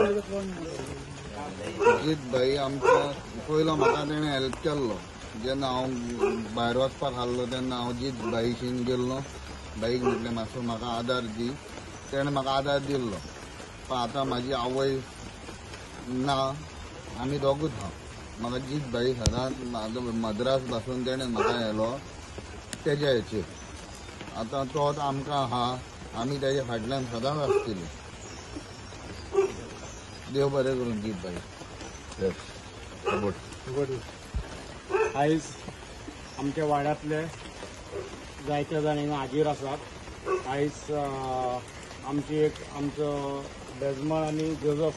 अजीत भाई आमकां पयलो म्हाका तेणें हेल्प केल्लो जेन्ना हांव भायर वचपाक आसलो तेन्ना हांव अजीत भाईशीन गेल्लो. भाईक म्हटलें मातसो म्हाका आदार दी. तेणें म्हाका आदार दिल्लो. पण आतां म्हाजी आवय ना, आमी दोगूच आहा. म्हाका अजीत भाई सदांच मद्रास पासून तेणें म्हाका व्हेलो तेज्या हेचेर. आतां तोच आमकां आहा, आमी तेज्या फाटल्यान सदांच आसतलीं. देव बरें करून अजीत भाई. आयज आमच्या वाड्यातले जायते जाण हिंगा हाजीर आसात. आयज आमचो डेजमन आनी जोजफ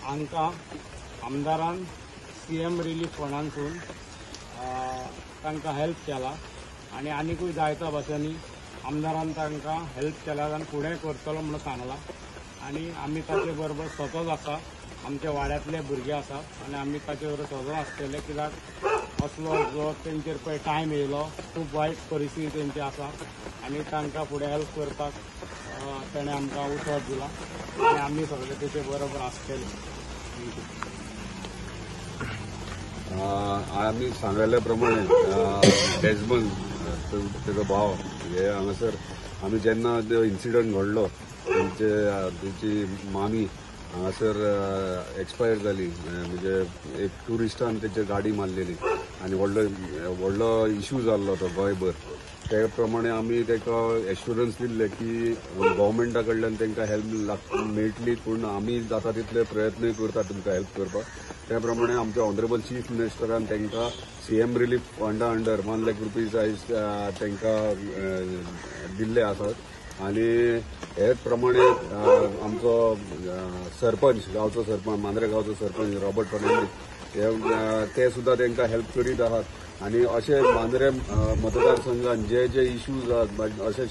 हांकां आमदारान CM रिलीफ फंडांतसून तांकां हेल्प केला आनी आनीकूय जायत्या भाशेनी आमदारान तांकां हेल्प केल्या आनी फुडें करतलो म्हणून सांगला. आनी आमी ताचे बरोबर सतत आसा. आमच्या वाड्यातले भुरगे आसात आनी आमी ताचे बरोबर सतत आसतले. कित्याक असलो जो तेंचेर पळय टायम येयलो, खूब वायट परिस्थिती तेंची आसा आनी तांकां फुडें हेल्प करपाक तेणें आमकां उसळ दिला आनी आमी सगळे तेचे बरोबर आसतले. आमी सांगल्या प्रमाणे डेजमन तेजो भाव हे हांगासर आमी जेन्ना इन्सिडंट घडलो तेची मामी हांगासर एक्सपायर जाली. म्हणजे एक टुरिस्टान तेचेर गाडी मारलेली आनी व्हडलो इश्यू जाल्लो तो गोंयभर. ते प्रमाणे आमी ताका एश्युरन्स दिल्ले की गव्हर्मेंटा कडल्यान तांकां हेल्प मेळटली, पूण आमी जाता तितले प्रयत्न करता तुमकां हेल्प करपाक. त्या प्रमाणे आमच्या ऑनरेबल चीफ मिनिस्टरान तांकां CM रिलीफ फंडा अंडर 1 लाख रुपीज आयज तांकां दिल्ले आसात. आनी हेच प्रमाणे आमचो सरपंच गांवचो सरपंच मांद्रे गांवचो सरपंच रॉबर्ट फर्नांडीस ते सुद्दां तांकां हेल्प करीत आहात. आनी अशे मांद्रे मतदारसंघात जे इश्यूज आहात, अशे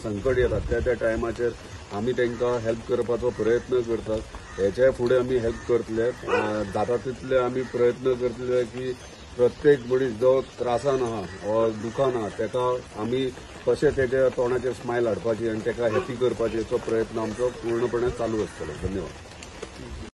संकट येतात त्या टायमाचेर आमी तांकां हेल्प करपाचो प्रयत्न करतात. हेचे फुडें आमी हेल्प करतले. जाता तितले आमी प्रयत्न करतले की प्रत्येक मनीस जो त्रासान आहा वा दुखान आहा ताका आमी कशें तेच्या तोंडाचेर स्मायल हाडपाची आनी ताका हॅपी करपाचो प्रयत्न आमचो पूर्णपणे चालू आसतलो. धन्यवाद.